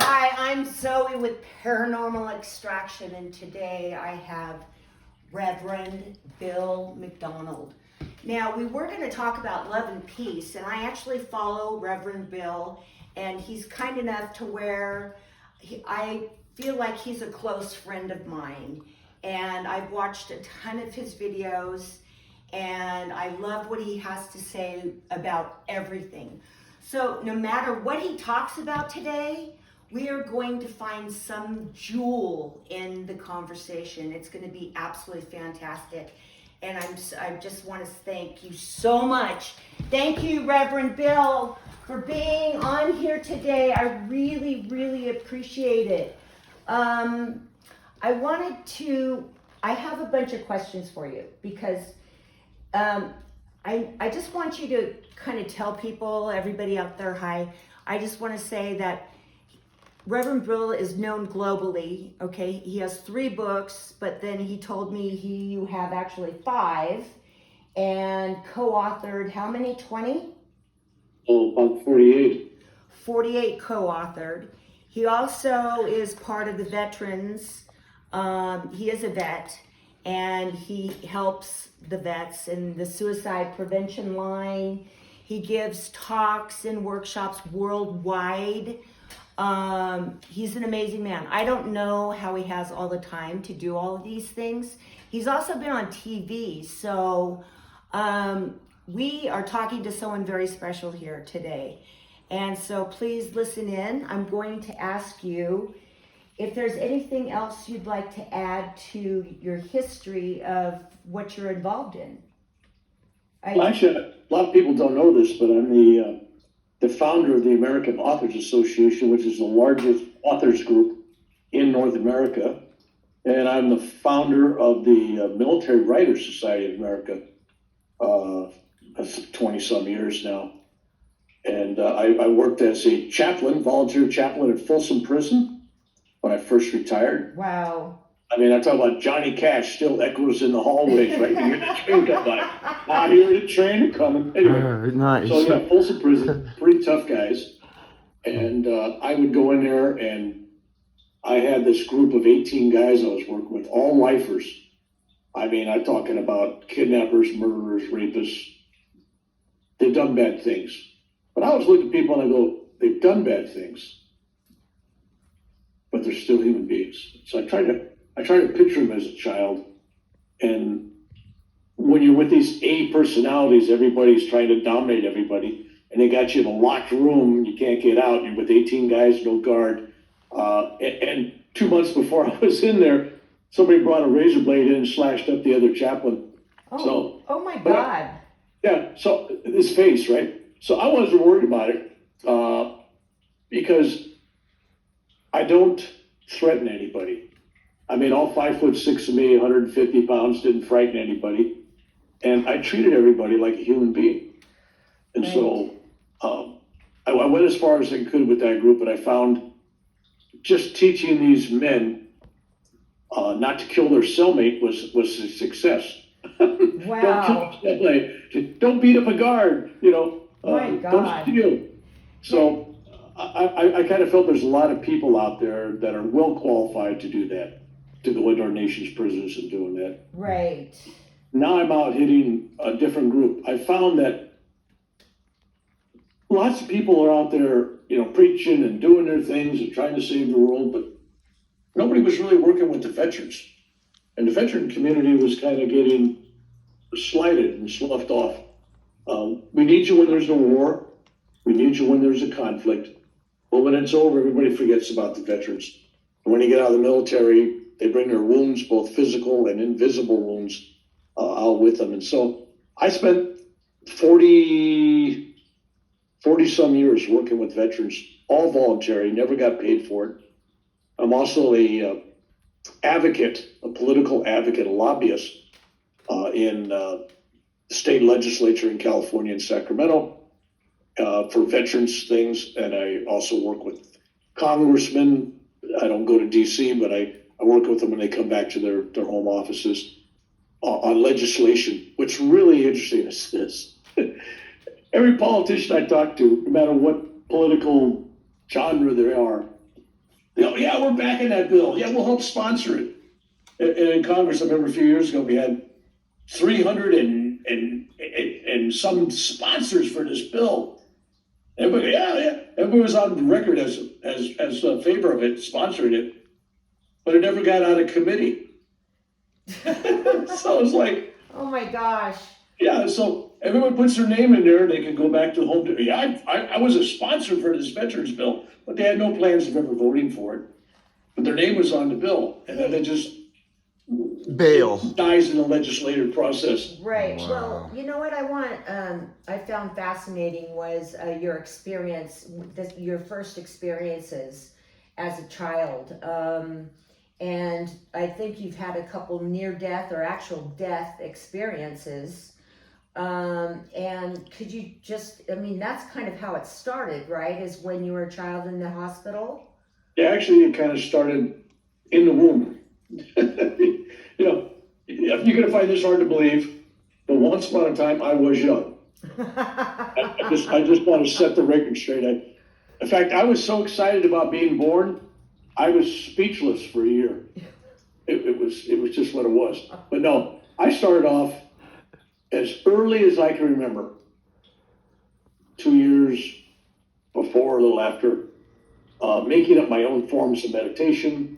Hi, I'm Zoe with Paranormal Extraction, and today I have Reverend Bill McDonald. Now, we were going to talk about love and peace, and I actually follow Reverend Bill, and he's kind enough to where I feel like he's a close friend of mine, and I've watched a ton of his videos, and I love what he has to say about everything. So no matter what he talks about today, we are going to find some jewel in the conversation. It's going to be absolutely fantastic. And I just want to thank you so much. Thank you, Reverend Bill, for being on here today. I really, really appreciate it. I have a bunch of questions for you because I just want you to kind of tell people, everybody out there, hi. I just want to say that Reverend Bill is known globally, okay? He has 3 books, but then he told me you have actually 5 and co-authored how many, 20? Oh, about 48. 48 co-authored. He also is part of the veterans. He is a vet, and he helps the vets in the suicide prevention line. He gives talks and workshops worldwide. He's an amazing man. I don't know how he has all the time to do all of these things. He's also been on TV. So we are talking to someone very special here today. And so please listen in. I'm going to ask you if there's anything else you'd like to add to your history of what you're involved in. Well, actually, a lot of people don't know this, but I'm the founder of the American Authors Association, which is the largest authors group in North America. And I'm the founder of the Military Writers Society of America, 20-some years now. And I worked as a chaplain, volunteer chaplain at Folsom Prison when I first retired. Wow. I mean, I talk about Johnny Cash still echoes in the hallways, right? You hear the train come by. I hear the train coming. Anyway, Nice. so yeah, Folsom Prison, pretty tough guys. And I would go in there, and I had this group of 18 guys I was working with, all lifers. I mean, I'm talking about kidnappers, murderers, rapists. They've done bad things. But I always look at people and I go, they've done bad things, but they're still human beings. So I try to picture them as a child. And when you're with these A personalities, everybody's trying to dominate everybody. And they got you in a locked room, you can't get out. You're with 18 guys, no guard. And 2 months before I was in there, somebody brought a razor blade in and slashed up the other chaplain. Oh my God. So his face, right? So I wasn't worried about it because I don't threaten anybody. I mean, all 5'6" of me, 150 pounds, didn't frighten anybody. And I treated everybody like a human being. And right. So I went as far as I could with that group, and I found just teaching these men not to kill their cellmate was a success. Wow. Don't kill your cellmate. Don't beat up a guard, you know. My God. Don't steal. So I kind of felt there's a lot of people out there that are well qualified to do that, to go into our nation's prisons and doing that. Right. Now I'm out hitting a different group. I found that lots of people are out there, you know, preaching and doing their things and trying to save the world, but nobody was really working with the veterans. And the veteran community was kind of getting slighted and sloughed off. We need you when there's no war. We need you when there's a conflict. But when it's over, everybody forgets about the veterans. And when you get out of the military, they bring their wounds, both physical and invisible wounds, out with them. And so I spent 40 some years working with veterans, all voluntary, never got paid for it. I'm also a political advocate, a lobbyist in the state legislature in California and Sacramento for veterans things. And I also work with congressmen. I don't go to DC, but I work with them when they come back to their home offices on legislation. What's really interesting is this. Every politician I talk to, no matter what political genre they are, Yeah, we're backing that bill. Yeah, we'll help sponsor it. And in Congress, I remember a few years ago, we had 300 and some sponsors for this bill. Everybody, yeah. Everybody was on record as a favor of it, sponsoring it, but it never got out of committee. So it's like, Oh my gosh. yeah. So everyone puts their name in there, they can go back to the home. Yeah, I was a sponsor for this veterans bill, but they had no plans of ever voting for it. But their name was on the bill, and then they just Bail. dies in the legislative process. Right. Wow. Well, you know what I found fascinating was your experience, your first experiences as a child. And I think you've had a couple near-death or actual death experiences. And could you just, I mean, that's kind of how it started, right? Is when you were a child in the hospital? Yeah, actually, it kind of started in the womb. You know, you're going to find this hard to believe, but once upon a time, I was young. I just want to set the record straight. In fact, I was so excited about being born, I was speechless for a year. It was just what it was. But no, I started off as early as I can remember. 2 years before, a little after, making up my own forms of meditation,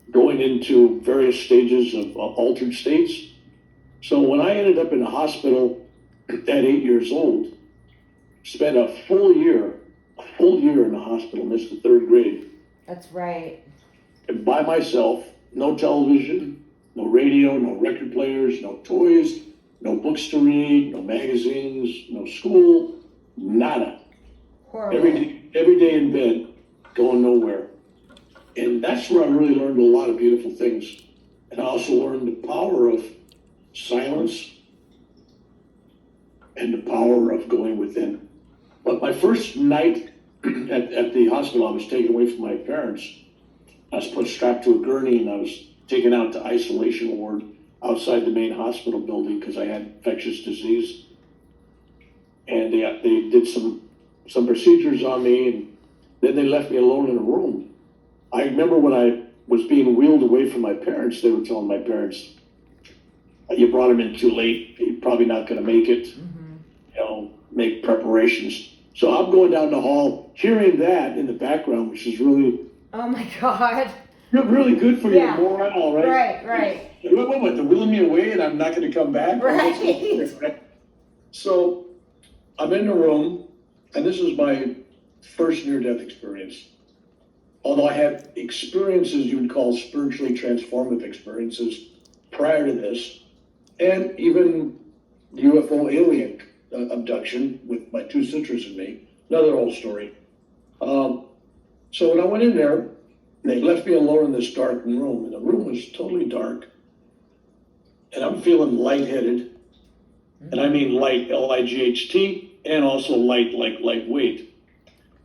going into various stages of altered states. So when I ended up in the hospital at 8 years old, spent a full year in the hospital, missed the third grade. That's right. And by myself, no television, no radio, no record players, no toys, no books to read, no magazines, no school, nada. Horrible. Every day in bed, going nowhere. And that's where I really learned a lot of beautiful things. And I also learned the power of silence and the power of going within. But my first night at the hospital, I was taken away from my parents. I was put strapped to a gurney and I was taken out to isolation ward outside the main hospital building because I had infectious disease. And they did some procedures on me, and then they left me alone in a room. I remember when I was being wheeled away from my parents, they were telling my parents, you brought him in too late, you're probably not going to make it, make preparations. So I'm going down the hall, hearing that in the background, which is really, Oh my God. really good for Yeah. your morale, right? Right. What, they're wheeling me away and I'm not going to come back? Right. So I'm in the room, and this is my first near-death experience. Although I had experiences you would call spiritually transformative experiences prior to this, and even UFO alien abduction with my two sisters and me, another old story. So when I went in there, they left me alone in this darkened room, and the room was totally dark. And I'm feeling lightheaded, and I mean light, L-I-G-H-T, and also light, like lightweight.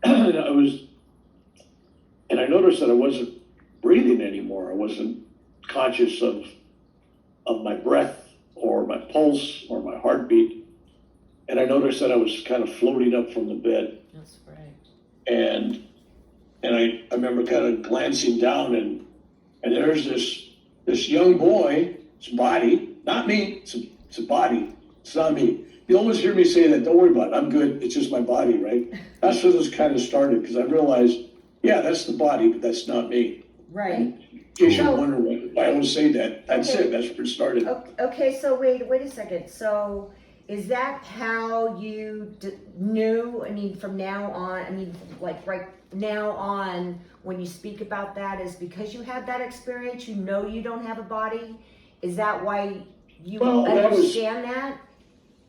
And I noticed that I wasn't breathing anymore. I wasn't conscious of my breath or my pulse or my heartbeat. And I noticed that I was kind of floating up from the bed. That's right. And I remember kind of glancing down, and there's this young boy, his body, not me, it's a body, it's not me. You always hear me say that, don't worry about it, I'm good, it's just my body, right? That's where this kind of started, because I realized, yeah, that's the body, but that's not me. Right. In case you're wondering why I always say that, that's Okay. it, that's where it started. Okay, so wait a second. So is that how you knew, I mean, from now on, I mean, like right now on, when you speak about that, is because you had that experience, you know you don't have a body? Is that why you understand that?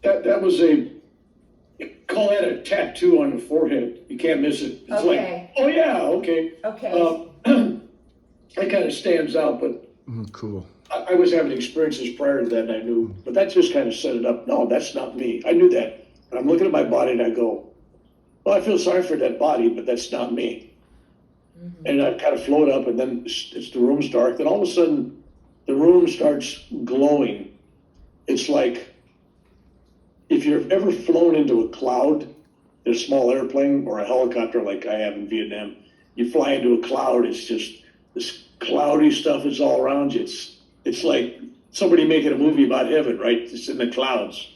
That was call that a tattoo on the forehead. You can't miss it. It's Okay. like, oh yeah, okay. Okay. That kind of stands out, but Cool. I was having experiences prior to that, and I knew, but that just kind of set it up. No, that's not me. I knew that. And I'm looking at my body and I go, well, I feel sorry for that body, but that's not me. Mm-hmm. And I kind of float up, and then the room's dark. Then all of a sudden, the room starts glowing. It's like if you've ever flown into a cloud in a small airplane or a helicopter like I have in Vietnam. You fly into a cloud, it's just this cloudy stuff is all around you. It's like somebody making a movie about heaven, right? It's in the clouds.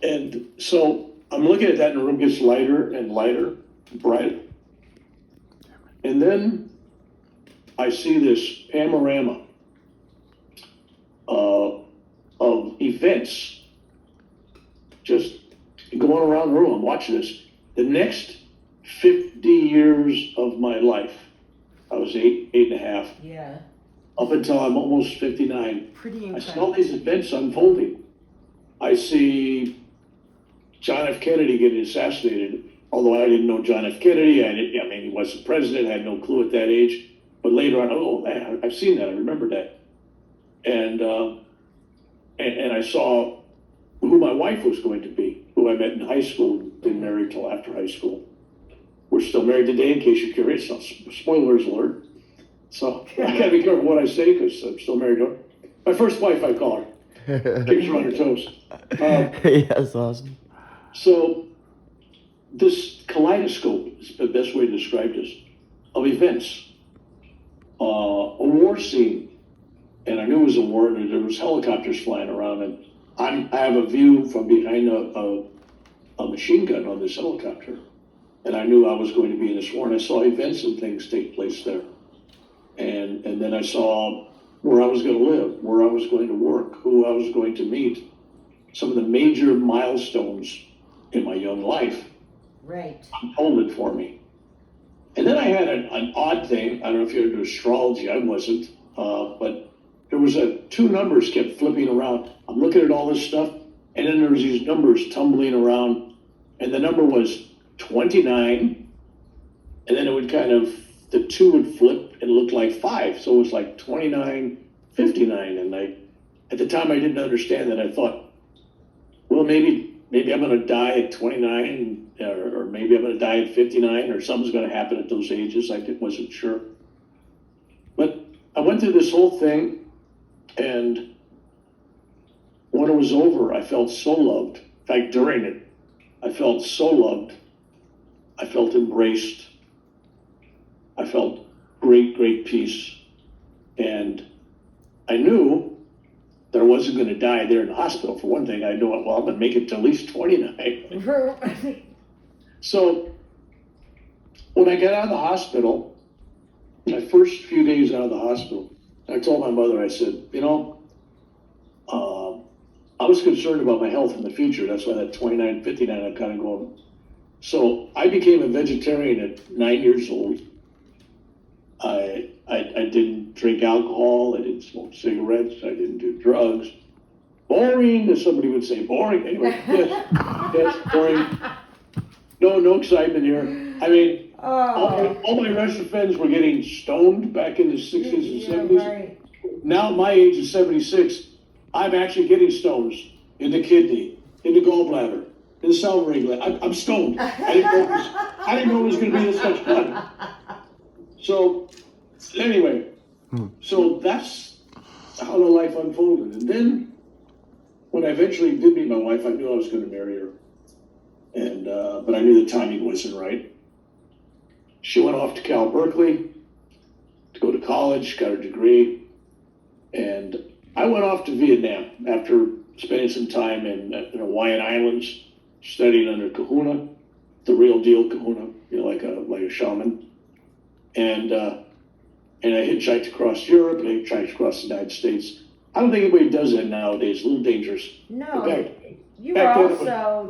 And so I'm looking at that and the room gets lighter and lighter, brighter. And then I see this panorama of events just going around the room. I'm watching this. The next 50 years of my life, I was eight and a half, Yeah. up until I'm almost 59. Pretty I see all incredible. these events unfolding. I see John F. Kennedy getting assassinated, although I didn't know John F. Kennedy. I mean, he wasn't president. I had no clue at that age. But later on, oh, man, I've seen that. I remember that. And I saw who my wife was going to be, who I met in high school, didn't marry till after high school. We're still married today, in case you're curious. So, spoilers alert. So I gotta be careful what I say because I'm still married to her. My first wife, I call her. Keeps her on her toes. Yeah, that's awesome. So this kaleidoscope is the best way to describe this, of events. A war scene, and I knew it was a war, and there was helicopters flying around, and I have a view from behind a machine gun on this helicopter, and I knew I was going to be in this war, and I saw events and things take place there. And then I saw where I was going to live, where I was going to work, who I was going to meet, some of the major milestones in my young life Right. unfolded for me. And then I had an odd thing. I don't know if you're into astrology. I wasn't. But there was two numbers kept flipping around. I'm looking at all this stuff, and then there was these numbers tumbling around. And the number was 29, and then it would the 2 would flip and look like 5. So it was like 29, 59. And at the time, I didn't understand that. I thought, well, maybe I'm going to die at 29, or maybe I'm going to die at 59, or something's going to happen at those ages. I wasn't sure. But I went through this whole thing, and when it was over, I felt so loved. In fact, during it, I felt so loved. I felt embraced. I felt great, great peace. And I knew that I wasn't going to die there in the hospital. For one thing, I knew, well, I'm going to make it to at least 29. So when I got out of the hospital, my first few days out of the hospital, I told my mother, I said, I was concerned about my health in the future. That's why that 29, 59, I'm kind of going. So I became a vegetarian at 9 years old. I didn't drink alcohol. I didn't smoke cigarettes. I didn't do drugs. Boring, as somebody would say. Boring. Anyway, yes, boring. No excitement here. I mean, all my Russian friends were getting stoned back in the 60s and 70s. Right. Now at my age of 76, I'm actually getting stones in the kidney, in the gallbladder, in the salivary gland. I'm stoned. I didn't know it was going to be this much fun. So anyway, so that's how the life unfolded. And then when I eventually did meet my wife, I knew I was going to marry her. And but I knew the timing wasn't right. She went off to Cal Berkeley to go to college, got her degree, and I went off to Vietnam after spending some time in the Hawaiian Islands, studying under Kahuna, the real deal Kahuna, like a shaman. And I hitchhiked across Europe, and I hitchhiked across the United States. I don't think anybody does that nowadays. A little dangerous. No,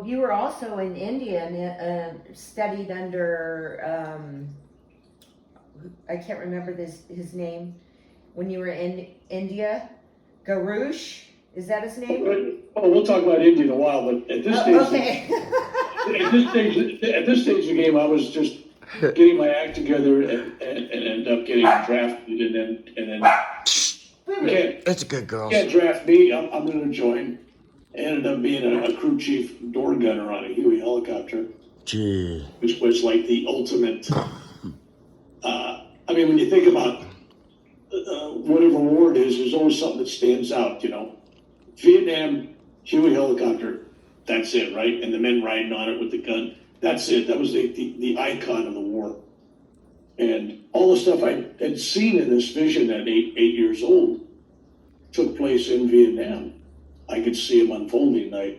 you were also in India and studied under I can't remember his name when you were in India. Garush, is that his name? Oh, we'll talk about India in a while, but at this stage, okay. at this stage of the game, I was just getting my act together and end up getting drafted, and then That's a good girl. Can't draft me. I'm going to join. Ended up being a crew chief door gunner on a Huey helicopter, Gee. which was like the ultimate. I mean, when you think about whatever war it is, there's always something that stands out. Vietnam Huey helicopter. That's it, right? And the men riding on it with the gun. That's it. That was the icon of the war. And all the stuff I had seen in this vision at 8 years old took place in Vietnam. I could see them unfolding. I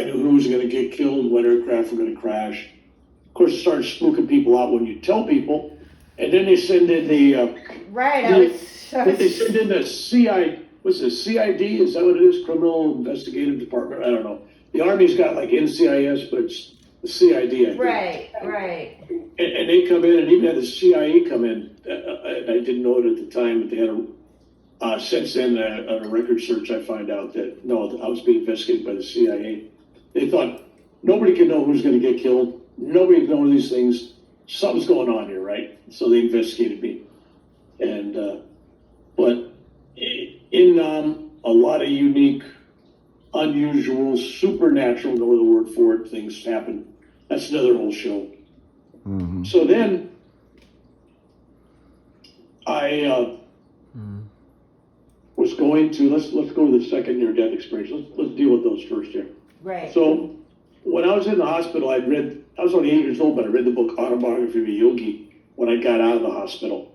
knew who was going to get killed, what aircraft were going to crash. Of course, it started spooking people out when you tell people. And then they send in they send in the what's it, CID? Is that what it is? Criminal Investigative Department? I don't know. The Army's got like NCIS, but it's the CID, I think. Right. And they come in, and even had the CIA come in. I didn't know it at the time, but they had since then, on a record search, I find out that, no, I was being investigated by the CIA. They thought, nobody can know who's going to get killed. Nobody can know these things. Something's going on here, right? So they investigated me. And, but in a lot of unique, unusual, supernatural, no other word for it, things happen. That's another whole show. Mm-hmm. So then I was going to, let's go to the second near-death experience. Let's deal with those first here. Right. So when I was in the hospital, I was only 8 years old, but I read the book Autobiography of a Yogi when I got out of the hospital.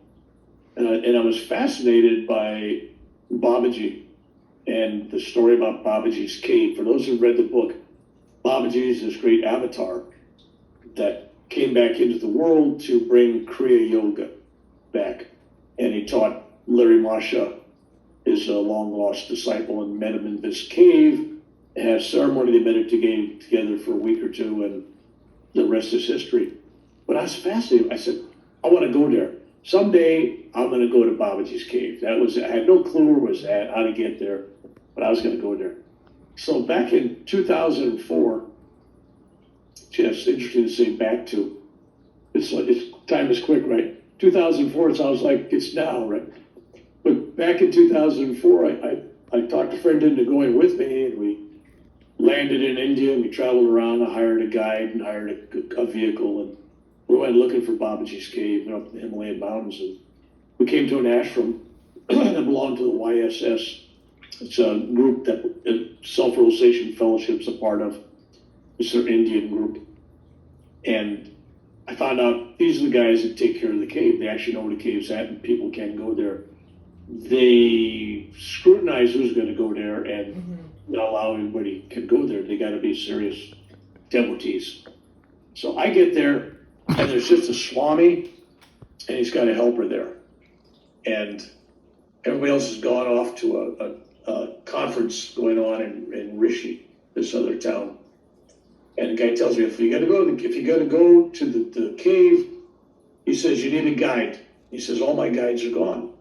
And I was fascinated by Babaji and the story about Babaji's cave. For those who read the book, Babaji is this great avatar that came back into the world to bring Kriya Yoga back. And he taught Larry Masha, his long-lost disciple, and met him in this cave. They had a ceremony, they meditated together for a week or two, and the rest is history. But I was fascinated. I said, I want to go there. Someday, I'm going to go to Babaji's cave. I had no clue where it was at, how to get there, but I was going to go there. So back in 2004, it's interesting to say back to. It's time is quick, right? 2004, it sounds like it's now, right? But back in 2004, I talked a friend into going with me, and we landed in India, and we traveled around. I hired a guide and hired a vehicle, and we went looking for Babaji's cave up in the Himalayan mountains. And we came to an ashram that belonged to the YSS. It's a group that Self-Realization Fellowship's a part of. It's their Indian group. And I found out these are the guys that take care of the cave. They actually know where the cave's at, and people can go there. They scrutinize who's going to go there and not allow anybody can go there. They got to be serious devotees. So I get there, and there's just a Swami, and he's got a helper there. And everybody else has gone off to a conference going on in Rishi, this other town. And the guy tells me, if you got to go to the cave, he says, you need a guide. He says, all my guides are gone.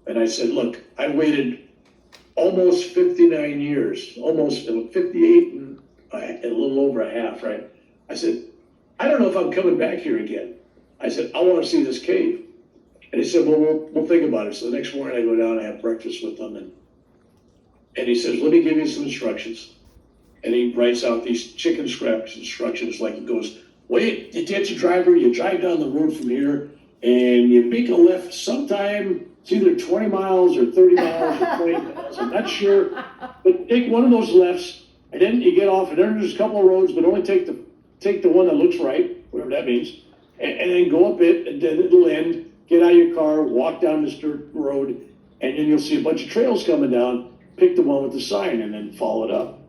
And I said, look, I waited almost 59 years, almost 58 and a little over a half, right? I said, I don't know if I'm coming back here again. I said, I want to see this cave. And he said, well, we'll think about it. So the next morning I go down and I have breakfast with them. And he says, let me give you some instructions. And he writes out these chicken scraps instructions, like he goes, wait, attention driver, you drive down the road from here and you make a left sometime. It's either 20 miles or 30 miles or 20 miles. I'm not sure. But take one of those lefts, and then you get off, and then there's a couple of roads, but only take the one that looks right, whatever that means, and then go up it, and then it'll end. Get out of your car, walk down this dirt road, and then you'll see a bunch of trails coming down. Pick the one with the sign, and then follow it up.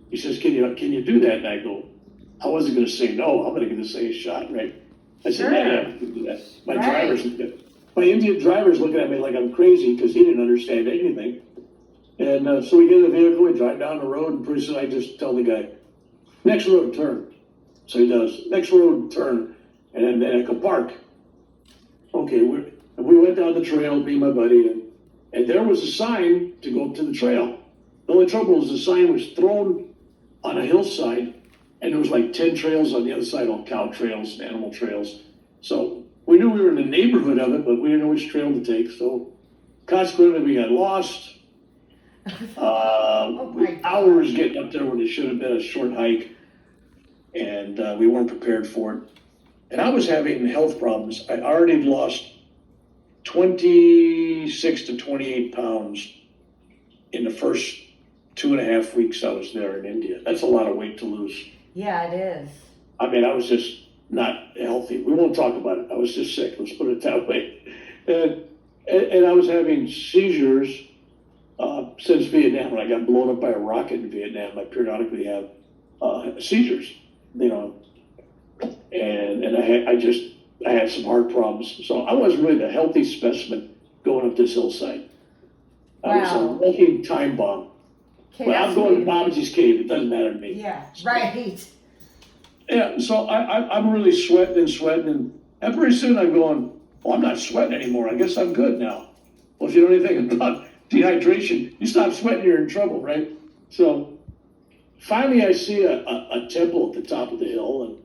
He says, can you do that? And I go, I wasn't going to say no. I'm going to say a shot, right? I said, yeah, I can do that. My Indian driver's looking at me like I'm crazy because he didn't understand anything. And so we get in the vehicle, we drive down the road, and pretty soon I just tell the guy, next road, turn. So he does, next road, turn. And then I go, park. Okay, we went down the trail, me and my buddy, and there was a sign to go up to the trail. The only trouble was the sign was thrown on a hillside, and there was like 10 trails on the other side, all cow trails and animal trails. So we knew we were in the neighborhood of it, but we didn't know which trail to take. So consequently, we got lost. Hours getting up there when it should have been a short hike, and we weren't prepared for it. And I was having health problems. I already lost 26 to 28 pounds in the first 2.5 weeks I was there in India. That's a lot of weight to lose. Yeah, it is. I mean, I was just not healthy. We won't talk about it. I was just sick. Let's put it that way. And I was having seizures since Vietnam. When I got blown up by a rocket in Vietnam, I periodically have seizures, you know. And I had some heart problems. So I wasn't really the healthy specimen going up this hillside. I was a Wow. walking time bomb. Okay, But I'm that's going to weird. Babaji's cave. It doesn't matter to me. Yeah, right. Yeah, so I'm really sweating, and pretty soon I'm going, well, I'm not sweating anymore. I guess I'm good now. Well, if you know anything about dehydration, you stop sweating, you're in trouble, right? So finally I see a temple at the top of the hill, and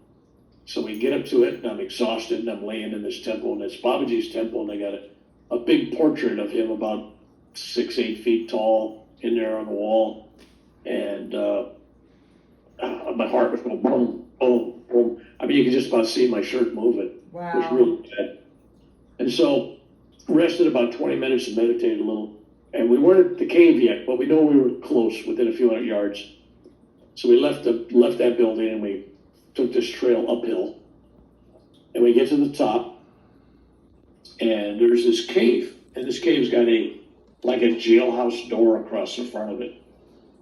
so we get up to it, and I'm exhausted, and I'm laying in this temple, and it's Babaji's temple, and they got a big portrait of him about 6-8 feet tall in there on the wall, and my heart was going boom, boom, boom. I mean, you could just about see my shirt moving. It was Wow. really bad. And so rested about 20 minutes and meditated a little. And we weren't at the cave yet, but we know we were close, within a few hundred yards. So we left that building and we took this trail uphill. And we get to the top, and there's this cave. And this cave's got like a jailhouse door across the front of it.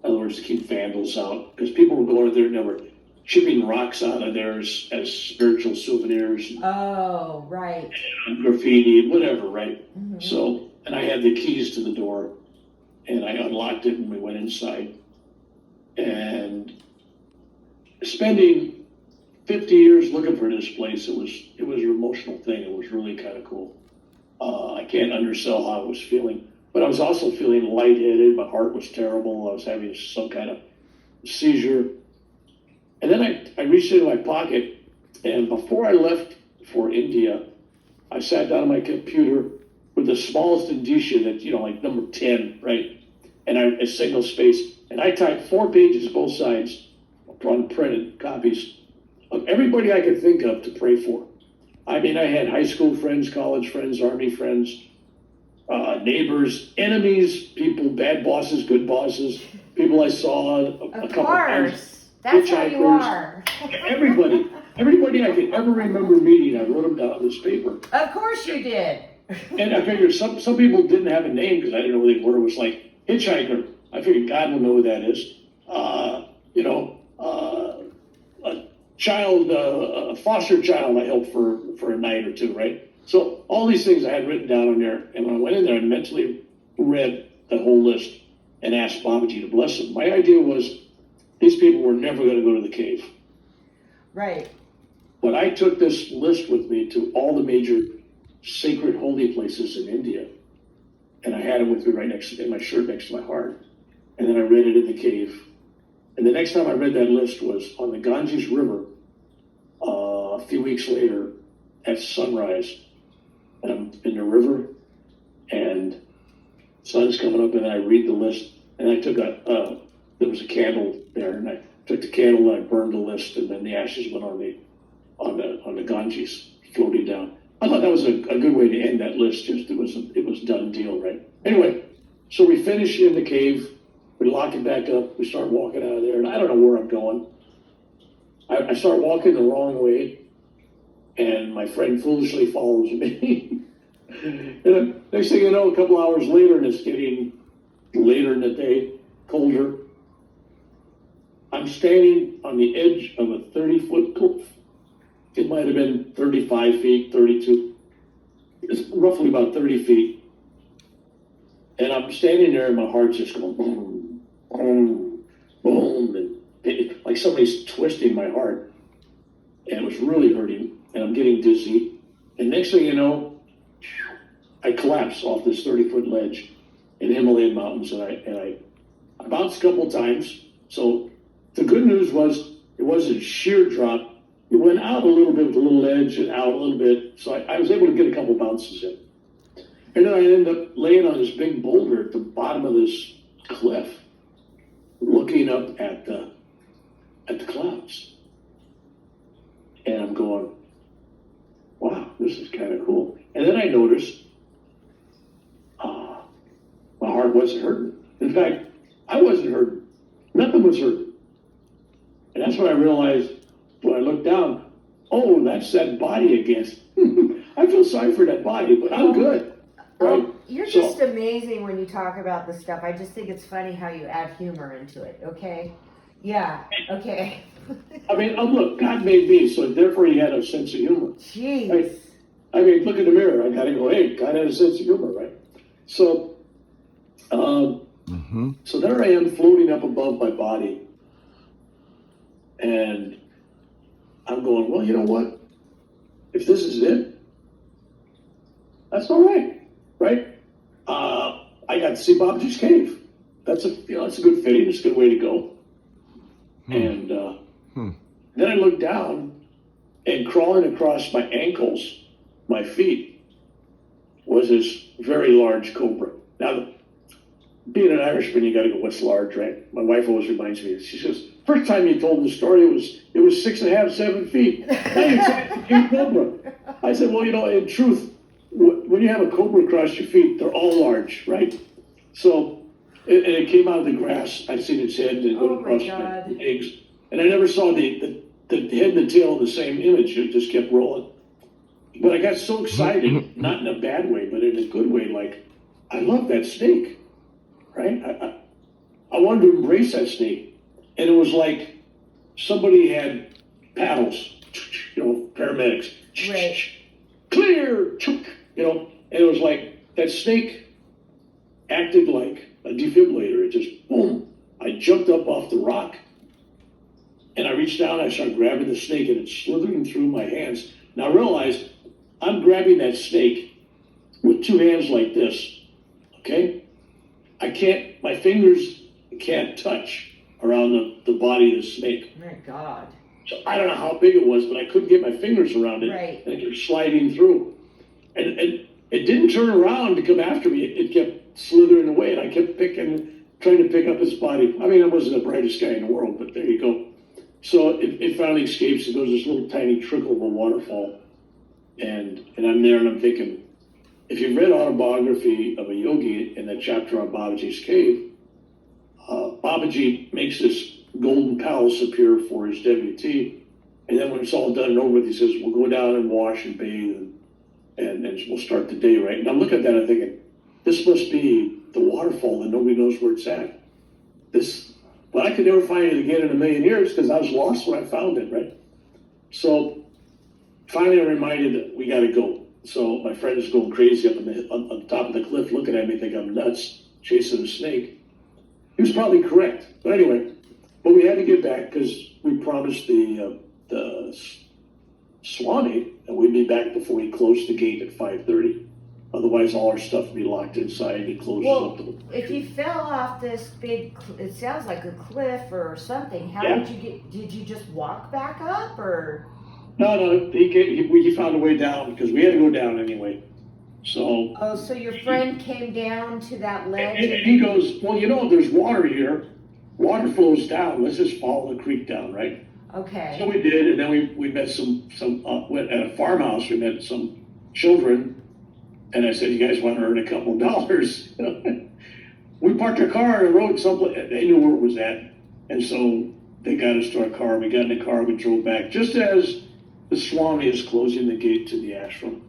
In other words, to keep vandals out, because people were going there and they were chipping rocks out of there as spiritual souvenirs, Oh, right. and graffiti, whatever, right? Mhm. So, and I had the keys to the door, and I unlocked it, and we went inside. And spending 50 years looking for this place, it was an emotional thing. It was really kind of cool. I can't undersell how I was feeling. But I was also feeling lightheaded. My heart was terrible. I was having some kind of seizure. And then I reached into my pocket, and before I left for India, I sat down on my computer with the smallest indicia that, like number 10, right? And a single space. And I typed 4 pages, both sides, on printed copies of everybody I could think of to pray for. I mean, I had high school friends, college friends, army friends, neighbors, enemies, people, bad bosses, good bosses, people I saw a Of couple times. course. That's how you hitchhikers. are. Everybody I could ever remember meeting, I wrote them down on this paper. Of course you did. And I figured some people didn't have a name because I didn't know who they were. It was like hitchhiker. I figured God will know who that is. A child, a foster child I helped for a night or two, right? So all these things I had written down on there, and when I went in there, I mentally read the whole list and asked Babaji to bless them. My idea was these people were never going to go to the cave. Right. But I took this list with me to all the major sacred holy places in India, and I had it with me right next in my shirt next to my heart. And then I read it in the cave. And the next time I read that list was on the Ganges River a few weeks later at sunrise. And I'm in the river, and sun's coming up, and then I read the list, and I took there was a candle there, and I took the candle and I burned the list, and then the ashes went on the Ganges, floating down. I thought that was a good way to end that list. Just it was done deal, right? Anyway, so we finish in the cave, we lock it back up, we start walking out of there, and I don't know where I'm going. I start walking the wrong way, and my friend foolishly follows me. And then next thing you know, a couple hours later, and it's getting later in the day, colder, I'm standing on the edge of a 30-foot cliff. It might have been 35 feet, 32. It's roughly about 30 feet. And I'm standing there, and my heart's just going boom, boom, boom, and like somebody's twisting my heart. And it was really hurting, and I'm getting dizzy. And next thing you know, I collapse off this 30-foot ledge in the Himalayan mountains, and I bounced a couple times. So the good news was it wasn't a sheer drop. It went out a little bit with a little edge and out a little bit. So I was able to get a couple bounces in. And then I ended up laying on this big boulder at the bottom of this cliff, looking up at the clouds. And I'm going, wow, this is kind of cool. And then I noticed my heart wasn't hurting. In fact, I wasn't hurting. Nothing was hurting. And that's when I realized, when I looked down, oh, that's that body again. I feel sorry for that body, but I'm good. Right? Oh, you're So- just amazing when you talk about this stuff. I just think it's funny how you add humor into it, okay? Yeah, okay. I mean, oh, look, God made me, so therefore he had a sense of humor. Jeez. I mean, look in the mirror. I gotta go, hey, God had a sense of humor, right? So, so there I am floating up above my body. And I'm going, well, you know what? If this is it, that's all right, right? I got to see Babaji's cave. That's a good fitting. It's a good way to go. And then I looked down, and crawling across my ankles, my feet, was this very large cobra. Now, being an Irishman, you got to go, what's large, right? My wife always reminds me. She says, first time you told the story, it was 6.5, 7 feet. Now you said it's a king cobra. I said, well, in truth, when you have a cobra across your feet, they're all large, right? So, and it came out of the grass. I seen its head and it Oh went my across God. my legs. And I never saw the head and the tail in the same image. It just kept rolling. But I got so excited, not in a bad way, but in a good way, like, I love that snake, right? I wanted to embrace that snake. And it was like somebody had paddles, paramedics. Right. Clear, and it was like that snake acted like a defibrillator. It just, boom. I jumped up off the rock and I reached down, I started grabbing the snake and it's slithering through my hands. Now I realized I'm grabbing that snake with two hands like this, okay? My fingers can't touch around the body of the snake. My God. So I don't know how big it was, but I couldn't get my fingers around it. Right. And it kept sliding through. And it didn't turn around to come after me. It kept slithering away, and I kept trying to pick up its body. I mean, I wasn't the brightest guy in the world, but there you go. So it finally escapes. It goes this little tiny trickle of a waterfall. And I'm there, and I'm thinking, if you've read Autobiography of a Yogi in that chapter on Babaji's cave, Babaji makes this golden palace appear for his devotee. And then when it's all done and over with, he says, we'll go down and wash and bathe and we'll start the day, right? And I'm looking at that and I'm thinking, this must be the waterfall and nobody knows where it's at. But I could never find it again in a million years because I was lost when I found it, right? So finally I'm reminded that we got to go. So my friend is going crazy up on top of the cliff looking at me thinking I'm nuts, chasing a snake. He was probably correct. But anyway, but we had to get back because we promised the Swami that we'd be back before he closed the gate at 5:30. Otherwise, all our stuff would be locked inside. He closes up the. If you fell off this big, it sounds like a cliff or something. How Yeah. did you just walk back up or? No, he found a way down because we had to go down anyway. So. Oh, so your friend came down to that ledge. And he goes, well, there's water here. Water flows down. Let's just follow the creek down, right? Okay. So we did, and then we met went at a farmhouse. We met some children, and I said, "You guys want to earn a couple of dollars?" We parked our car and rode someplace. They knew where it was at, and so they got us to our car. We got in the car. We drove back just as the Swami is closing the gate to the ashram.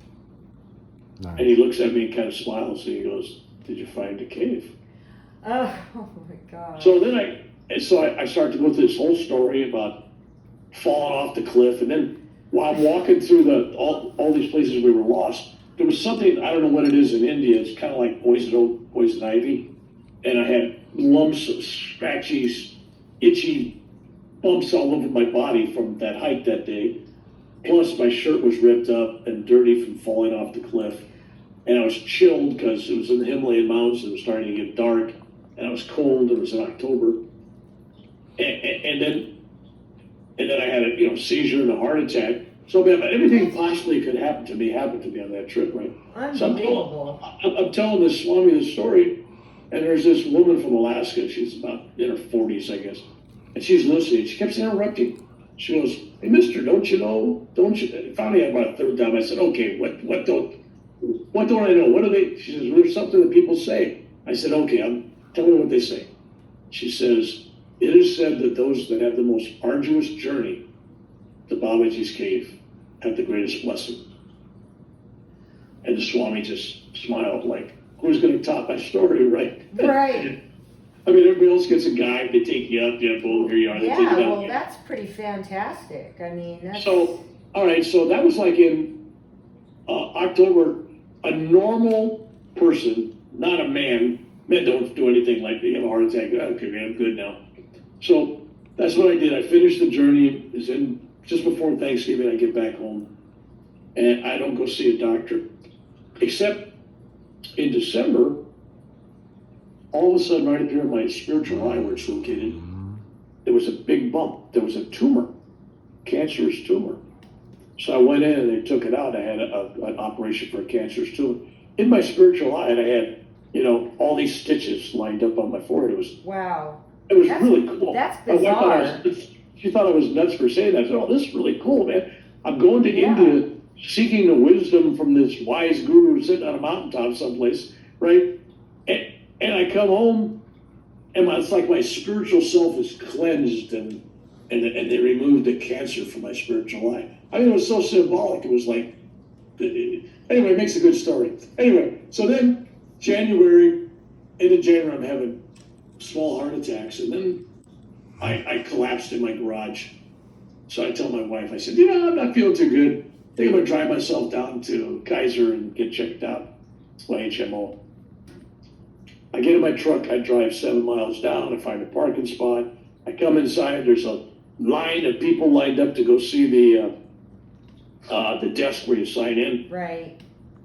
Nice. And he looks at me and kind of smiles, and he goes, "Did you find the cave?" Oh my God. So then I start to go through this whole story about falling off the cliff, and then while I'm walking through all these places we were lost, there was something, I don't know what it is in India. It's kind of like poison oak, poison ivy, and I had lumps of scratchy, itchy bumps all over my body from that hike that day. Plus, my shirt was ripped up and dirty from falling off the cliff. And I was chilled because it was in the Himalayan mountains. It was starting to get dark. And I was cold. It was in October. And then I had a seizure and a heart attack. So everything possibly could happen to me happened to me on that trip, right? Unbelievable. So I'm telling this Swami the story. And there's this woman from Alaska. She's about in her 40s, I guess. And she's listening. She keeps interrupting. She goes, "Hey, mister, don't you know? Finally, about a third time, I said, "Okay, what don't I know? What do they?" She says, "There's something that people say." I said, "Okay, tell me what they say." She says, "It is said that those that have the most arduous journey to Babaji's cave have the greatest blessing. And the Swami just smiled like, who's going to top my story, right? Right. I mean, everybody else gets a guide, they take you up, boom, here you are, they take you Yeah, down. well, that's pretty fantastic. I mean, that's... So, all right, so that was like in October. A normal person, not a man, men don't do anything like they have a heart attack. Okay, man, I'm good now. So that's what I did. I finished the journey. Is in just before Thanksgiving. I get back home, and I don't go see a doctor, except in December. All of a sudden, right up here in my spiritual eye where it's located, there was a big bump. There was a tumor, cancerous tumor. So I went in and they took it out. I had an operation for a cancerous tumor. In my spiritual eye, and I had, all these stitches lined up on my forehead. Wow. It was That's- really cool. that's My wife thought bizarre. she thought I was nuts for saying that. I said, oh, this is really cool, man. I'm going to Yeah. India seeking the wisdom from this wise guru sitting on a mountaintop someplace, right? And I come home, and it's like my spiritual self is cleansed, and they removed the cancer from my spiritual eye. I mean, it was so symbolic. It was like, anyway, it makes a good story. Anyway, so then end of January, I'm having small heart attacks, and then I collapsed in my garage. So I tell my wife, I said, I'm not feeling too good. I think I'm gonna drive myself down to Kaiser and get checked out. It's my HMO. I get in my truck, I drive 7 miles down, I find a parking spot. I come inside, there's a line of people lined up to go see the desk where you sign in. Right.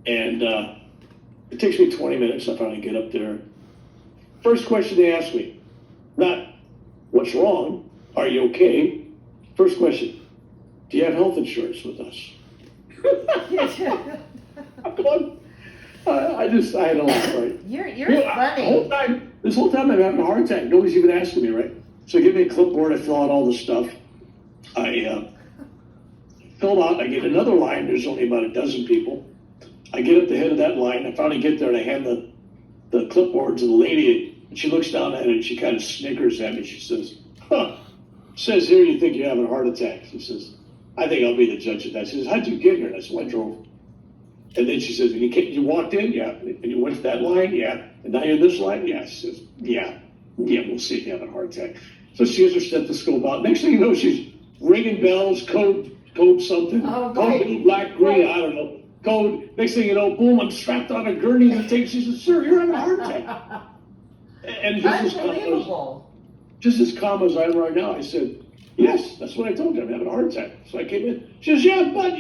And it takes me 20 minutes, I finally get up there. First question they ask me, not what's wrong, are you okay? First question, do you have health insurance with us? Come on. I had a laugh, right? You're Yeah, funny. This whole time I'm having a heart attack. Nobody's even asking me, right? So give me a clipboard, I fill out all the stuff. I fill out, I get another line, there's only about a dozen people. I get up the head of that line, I finally get there and I hand the clipboard to the lady, and she looks down at it and she kind of snickers at me. She says, says here you think you're having a heart attack. She says, I think I'll be the judge of that. She says, how'd you get here? And I said, well, I drove. And then she says, you walked in? Yeah. And you went to that line? Yeah. And now you're in this line? Yeah. She says, yeah, we'll see if you have a heart attack. So she has her stethoscope out. Next thing you know, she's ringing bells, code something. Oh, Code right. blue, black, green, Right. I don't know. Code, next thing you know, boom, I'm strapped on a gurney and take. She says, sir, you're having a heart attack. And Unbelievable. just as calm as I am right now, I said, yes, that's what I told you, I'm having a heart attack. So I came in. She says, yeah, but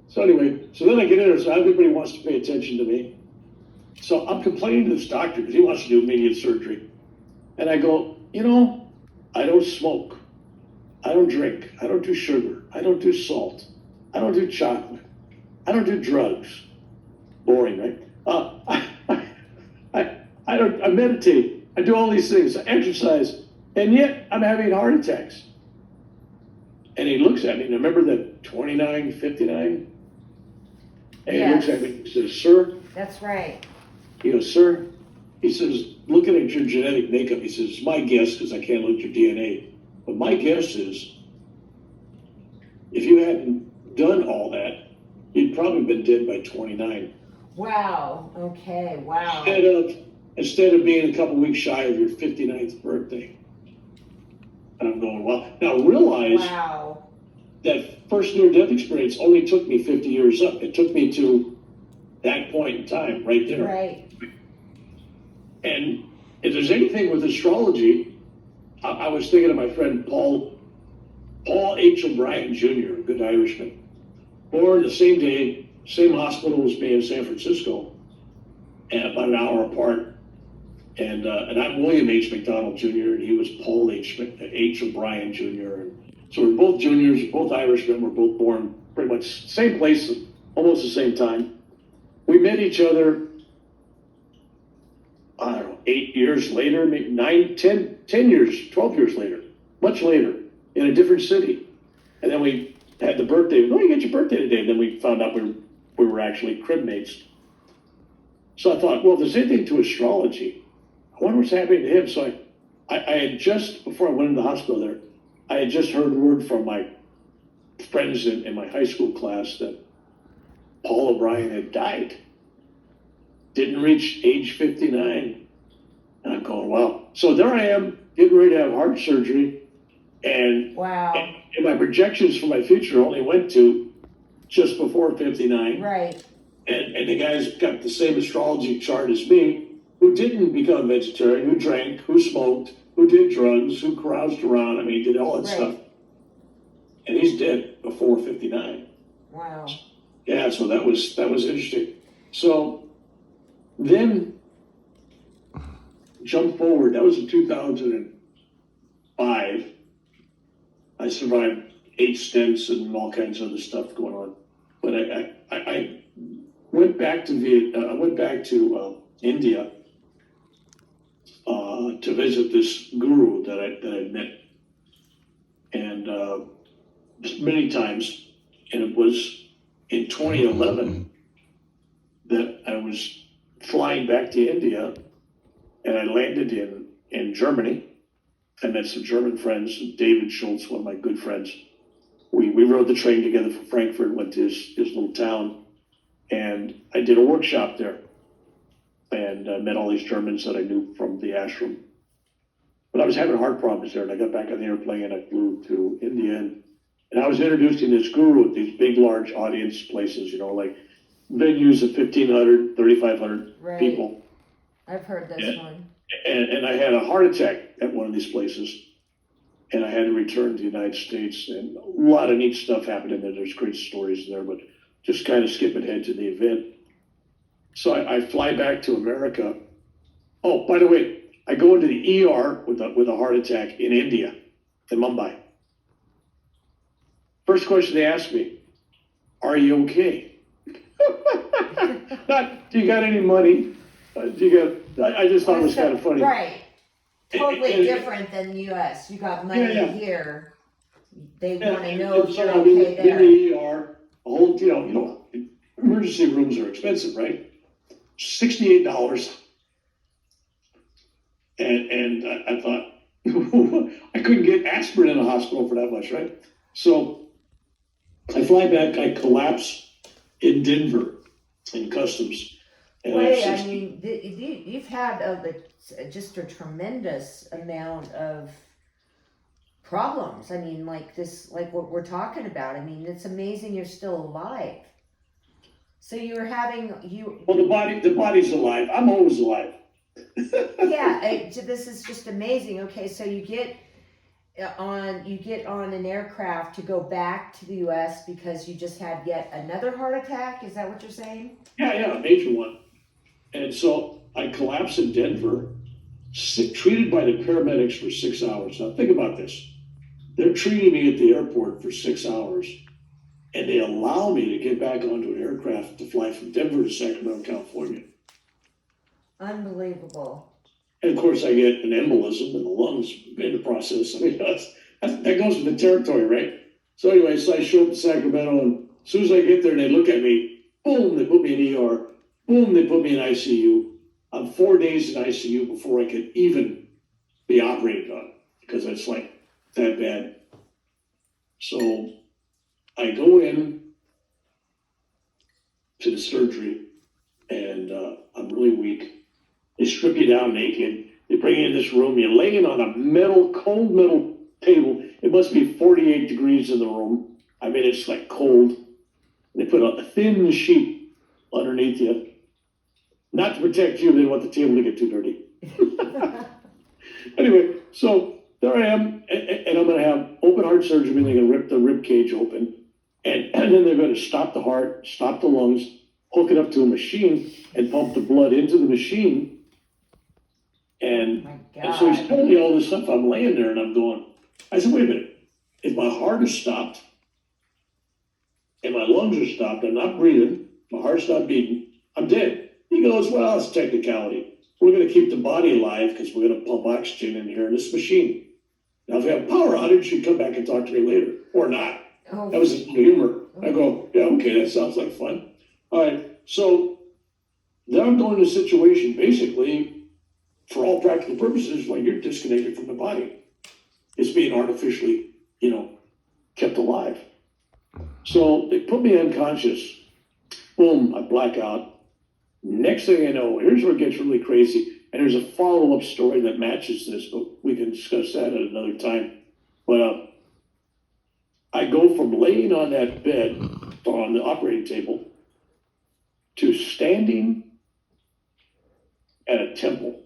so anyway, so then I get in there, so everybody wants to pay attention to me. So I'm complaining to this doctor because he wants to do immediate surgery. And I go, I don't smoke. I don't drink. I don't do sugar. I don't do salt. I don't do chocolate. I don't do drugs. Boring, right? I meditate. I do all these things. I exercise. And yet I'm having heart attacks. And he looks at me, and remember the 29, 59? And he looks at me and says, sir, That's right. he goes, sir, he says, looking at your genetic makeup, he says, my guess, because I can't look at your DNA, but my guess is if you hadn't done all that, you'd probably been dead by 29. Wow. Okay. Wow. Instead of being a couple weeks shy of your 59th birthday. And I'm going, well, now realize Wow. that first near-death experience only took me 50 years up. It took me to that point in time, right there. Right. And if there's anything with astrology, I was thinking of my friend Paul H. O'Brien Jr., a good Irishman, born the same day, same hospital as me in San Francisco, and about an hour apart. And I'm William H. McDonald Jr., and he was Paul H. O'Brien Jr. And so we're both juniors, both Irishmen, we're both born pretty much same place, almost the same time. We met each other, I don't know, 8 years later, maybe 9, 10 years, 12 years later, much later, in a different city. And then we had the birthday. Oh, you got your birthday today. And then we found out we were actually crib mates. So I thought, well, if there's anything to astrology, I wonder what's happening to him. So I had just, before I went into the hospital there, I had just heard word from my friends in my high school class that Paul O'Brien had died. Didn't reach age 59. And I'm going, wow. So there I am, getting ready to have heart surgery. And, Wow. and my projections for my future only went to just before 59. Right. And the guy's got the same astrology chart as me, who didn't become vegetarian, who drank, who smoked, who did drugs, who caroused around. I mean, did all that Right. stuff. And he's dead before 59. Wow. Yeah, so that was interesting. So then jump forward. That was in 2005. I survived 8 stents and all kinds of other stuff going on. But I went back to India to visit this guru that I met, and many times. And it was in 2011 that I was flying back to India, and I landed in Germany. I met some German friends, David Schultz, one of my good friends. We rode the train together from Frankfurt, went to his little town, and I did a workshop there, and met all these Germans that I knew from the ashram. But I was having heart problems there, and I got back on the airplane and I flew to India, and I was introducing this guru at these big, large audience places, like venues of 1,500, 3,500 Right. people. I've heard this one. And I had a heart attack at one of these places, and I had to return to the United States, and a lot of neat stuff happened in there. There's great stories there, but just kind of skip ahead to the event. So I fly back to America. Oh, by the way, I go into the ER with a heart attack in India, in Mumbai. First question they ask me, are you okay? Not, do you got any money? I just thought it was kind of funny. Right. Totally And- different than the US. You got money Yeah. here. They Yeah, want to know if so you're I'm in okay the there. ER, a whole, emergency rooms are expensive, right? $68. And I thought, I couldn't get aspirin in a hospital for that much, right? So I fly back, I collapse in Denver in customs. And I have Wait, I 60 mean, you've had just a tremendous amount of problems. I mean, like what we're talking about. I mean, it's amazing you're still alive. So you were Well, the body's alive. I'm always alive. yeah. This is just amazing. Okay, so you get on an aircraft to go back to the U.S. because you just had yet another heart attack. Is that what you're saying? Yeah, a major one. And so I collapsed in Denver, treated by the paramedics for 6 hours. Now think about this. They're treating me at the airport for 6 hours, and they allow me to get back onto an aircraft to fly from Denver to Sacramento, California. Unbelievable. And of course I get an embolism in the lungs in the process. I mean, that goes with the territory, right? So anyway, so I show up in Sacramento, and as soon as I get there and they look at me, boom, they put me in ER. Boom, they put me in ICU. I'm 4 days in ICU before I could even be operated on, because it's like that bad. So I go in to the surgery, and I'm really weak. They strip you down naked. They bring you in this room. You're laying on a cold metal table. It must be 48 degrees in the room. I mean, it's like cold. They put a thin sheet underneath you. Not to protect you, they don't want the table to get too dirty. Anyway, so there I am, and I'm going to have open heart surgery. They're going to rip the rib cage open, and then they're going to stop the heart, stop the lungs, hook it up to a machine, and pump the blood into the machine. And, My and so he's God. telling me all this stuff. I'm laying there, and I'm going, I said, wait a minute. If my heart is stopped, and my lungs are stopped, I'm not breathing, my heart's not beating, I'm dead. He goes, well, it's a technicality. We're going to keep the body alive because we're going to pump oxygen in here in this machine. Now, if you have a power outage, you come back and talk to me later, or not. Oh, That was the humor. I go, yeah, okay, that sounds like fun. All right, so then I'm going to a situation, basically, for all practical purposes, like you're disconnected from the body. It's being artificially, kept alive. So they put me unconscious. Boom, I black out. Next thing I know, here's where it gets really crazy. And there's a follow-up story that matches this, but we can discuss that at another time. But I go from laying on that bed on the operating table to standing at a temple,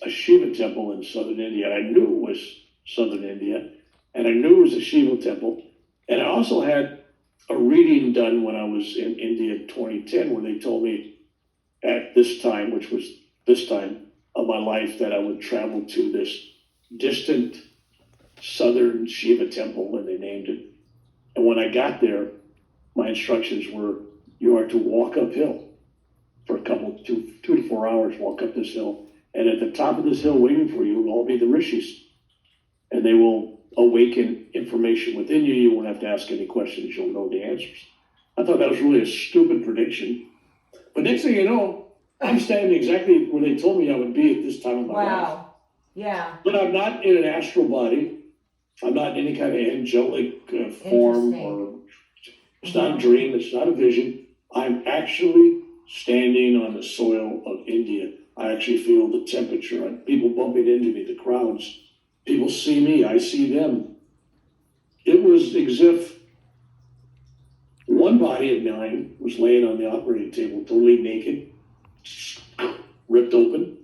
a Shiva temple in southern India. I knew it was southern India, and I knew it was a Shiva temple. And I also had a reading done when I was in India in 2010, where they told me at this time, which was this time of my life, that I would travel to this distant southern Shiva temple, and they named it. And when I got there, my instructions were, you are to walk uphill for a couple, 2 to 4 hours, walk up this hill. And at the top of this hill waiting for you will all be the rishis. And they will awaken information within you. You won't have to ask any questions. You'll know the answers. I thought that was really a stupid prediction. But next thing you know, I'm standing exactly where they told me I would be at this time of my life. Wow. Yeah. But I'm not in an astral body. I'm not in any kind of angelic form, or it's not a dream, it's not a vision. I'm actually standing on the soil of India. I actually feel the temperature, people bumping into me, the crowds. People see me, I see them. It was as if one body of mine was laying on the operating table, totally naked, ripped open.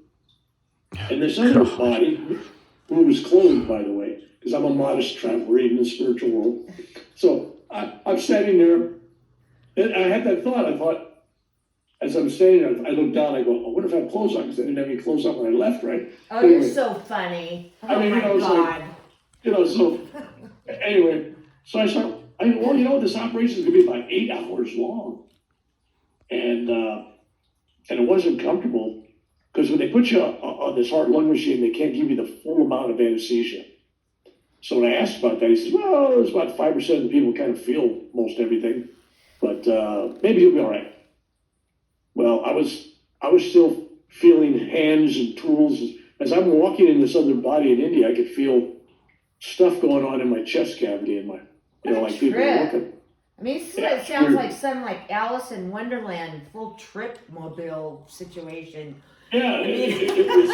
And this other body, who was clothed, by the way, because I'm a modest traveler, even in the spiritual world. So I'm standing there, and I had that thought. I thought, as I'm standing there, I look down, I go, I wonder if I have clothes on, because I didn't have any clothes on when I left, right? Oh, Anyway. you're so funny. Oh I mean, my you know, it's God. like, so anyway, so I start, well, this operation is going to be about 8 hours long. And it wasn't comfortable, because when they put you on this heart lung machine, they can't give you the full amount of anesthesia. So when I asked about that, he says, well, there's about 5% of the people kind of feel most everything, but maybe you'll be all right. Well, I was still feeling hands and tools. As I'm walking in this other body in India, I could feel stuff going on in my chest cavity and my, like people looking. I mean, it sounds like some Alice in Wonderland full trip mobile situation. Yeah, it was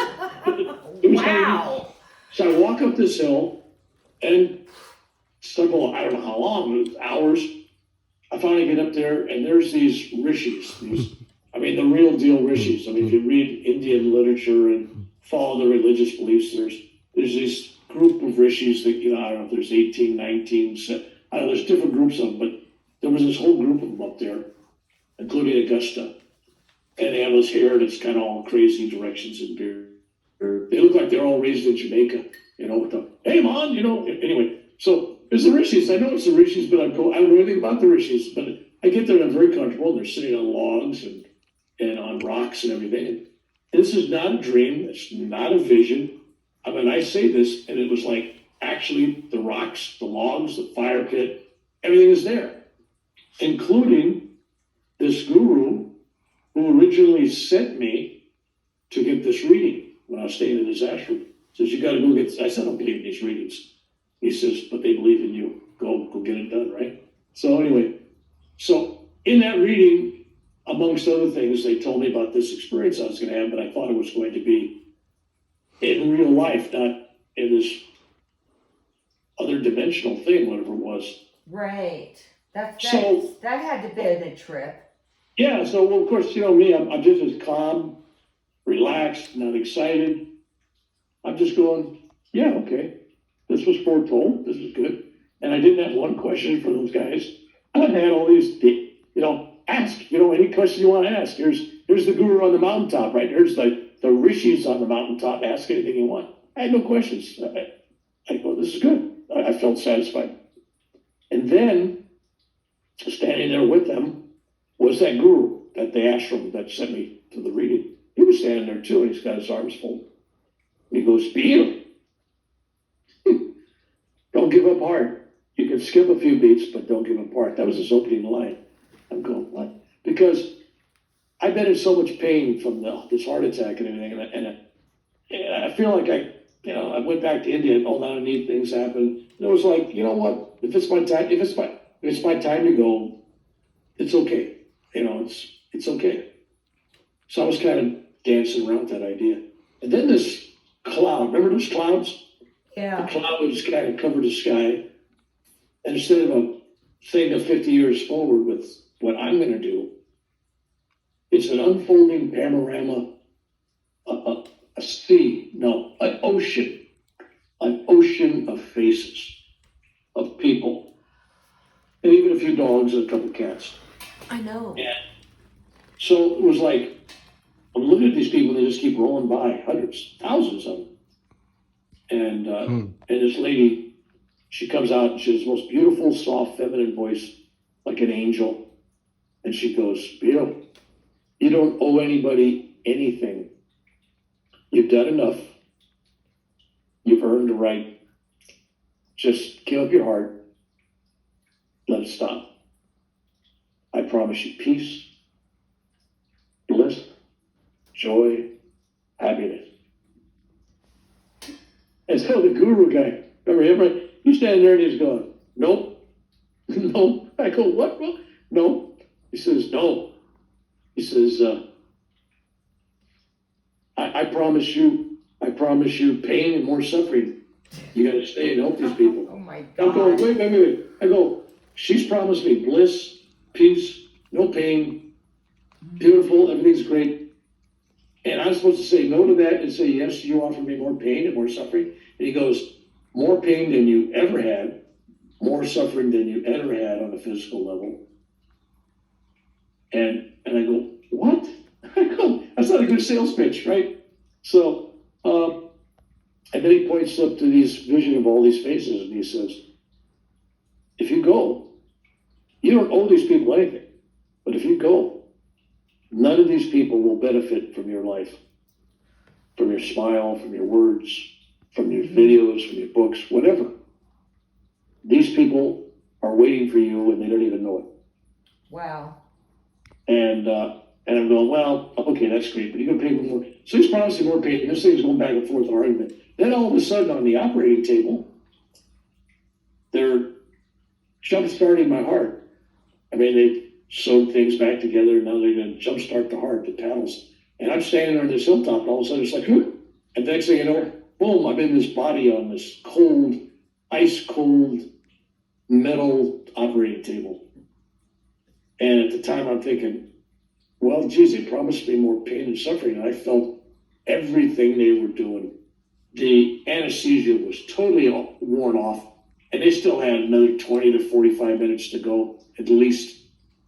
Wow. So I walk up this hill, and several, I don't know how long, it was hours. I finally get up there, and there's these rishis, the real deal rishis. I mean, if you read Indian literature and follow the religious beliefs, there's this group of rishis that, I don't know if there's 18, 19, I don't know, there's different groups of them, but there was this whole group of them up there, including Augusta. And they have this hair that's kind of all crazy directions and beard. They look like they're all raised in Jamaica, with the, hey, man, anyway. So there's the rishis. I know it's the rishis, but I don't know anything about the rishis. But I get there and I'm very comfortable. They're sitting on logs and on rocks and everything. And this is not a dream. It's not a vision. I mean, I say this, and it was like, actually, the rocks, the logs, the fire pit, everything is there, including this guru who originally sent me to get this reading when I was staying in his ashram. Says, you got to go get this. I said, I don't believe in these readings. He says, but they believe in you. Go get it done, right? So anyway, in that reading, amongst other things, they told me about this experience I was going to have, but I thought it was going to be in real life, not in this other dimensional thing, whatever it was. Right. That had to be a trip. Yeah, so, well, of course, me, I'm just as calm, relaxed, not excited. I'm just going, yeah, okay. This was foretold. This is good. And I didn't have one question for those guys. I had all these, ask, any question you want to ask. Here's the guru on the mountaintop, right? Here's the rishis on the mountaintop. Ask anything you want. I had no questions. I go, this is good. I felt satisfied. And then, standing there with them was that guru, that the ashram that sent me to the reading. He was standing there too, and he's got his arms folded. He goes, Peter, don't give up heart. You can skip a few beats, but don't give up heart. That was his opening line. I'm going, what? Because I've been in so much pain from this heart attack and everything, and I feel like I went back to India and all that neat things happened. And it was like, you know what? If it's my time, if it's my time to go, it's okay. You know, it's okay. So I was kind of dancing around that idea. And then this cloud, remember those clouds? Yeah. The cloud was kind of covered the sky. And instead of a thing of 50 years forward with what I'm going to do, it's an unfolding panorama, a sea, no, an ocean of faces, of people, and even a few dogs and a couple cats. I know. Yeah. So it was like, I'm looking at these people, they just keep rolling by, hundreds, thousands of them. And this lady, she comes out and she has the most beautiful, soft, feminine voice, like an angel. And she goes, Bill, you don't owe anybody anything. You've done enough. You've earned the right. Just give up your heart. Let it stop. I promise you peace, bliss, joy, happiness. And so the guru guy, remember him, right? He's standing there and he's going, nope, no. I go, what? No. He says, no. He says, I promise you pain and more suffering. You got to stay and help these people. Oh my I God. go, wait. I go, she's promised me bliss, peace, no pain, beautiful, everything's great. And I'm supposed to say no to that and say, yes, you offer me more pain and more suffering. And he goes, more pain than you ever had, more suffering than you ever had on a physical level. And I go, what? I go, that's not a good sales pitch, right? So, and then he points up to this vision of all these faces and he says, if you go, you don't owe these people anything. But if you go, none of these people will benefit from your life, from your smile, from your words, from your videos, from your books, whatever. These people are waiting for you and they don't even know it. Wow. And I'm going, well, okay, that's great, but you're going to pay me more. So he's promising more pay, and this thing's going back and forth argument. Then all of a sudden on the operating table, they're jump-starting my heart. I mean, they sewed things back together, and now they're going to jump-start the heart, the panels. And I'm standing there on this hilltop, and all of a sudden it's like, whoop. And the next thing you know, boom, I'm in this body on this cold, ice-cold metal operating table. And at the time I'm thinking, well, geez, they promised me more pain and suffering. And I felt everything they were doing. The anesthesia was totally worn off. And they still had another 20 to 45 minutes to go. At least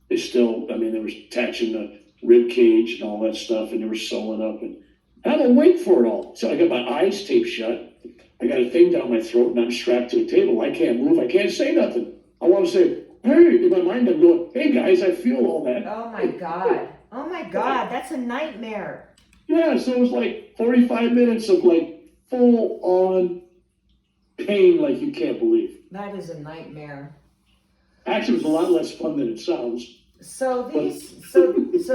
they were attaching the rib cage and all that stuff. And they were sewing up. And I'm awake for it all. So I got my eyes taped shut. I got a thing down my throat and I'm strapped to a table. I can't move. I can't say nothing. I want to say, hey, in my mind I'm going, hey guys, I feel all that. Oh my God. Oh my God. That's a nightmare. Yeah, so it was like 45 minutes of like full on pain like you can't believe. That is a nightmare. Actually, it was a lot less fun than it sounds. So these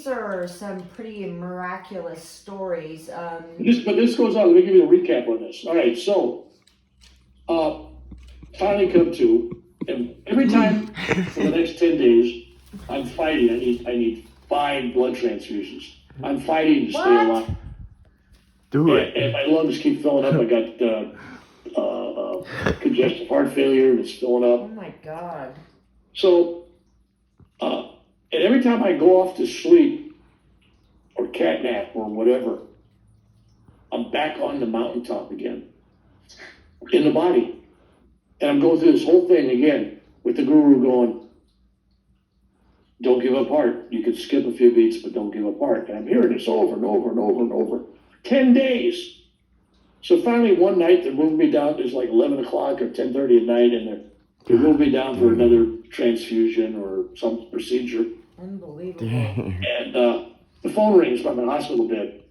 are some pretty miraculous stories. But this goes on. Let me give you a recap on this. All right, so finally come to, and every time for the next 10 days, I'm fighting. I need 5 blood transfusions. I'm fighting to stay alive. Do it. And my lungs keep filling up. I got congestive heart failure, and it's filling up. Oh my God. So, and every time I go off to sleep or cat nap or whatever, I'm back on the mountaintop again in the body. And I'm going through this whole thing again with the guru going, don't give up heart. You can skip a few beats, but don't give up heart. And I'm hearing this over and over and over and over. 10 days. So finally one night they're moving me down. It's like 11 o'clock or 10:30 at night, and they're moving me down for another transfusion or some procedure. Unbelievable. And the phone rings from the hospital bed.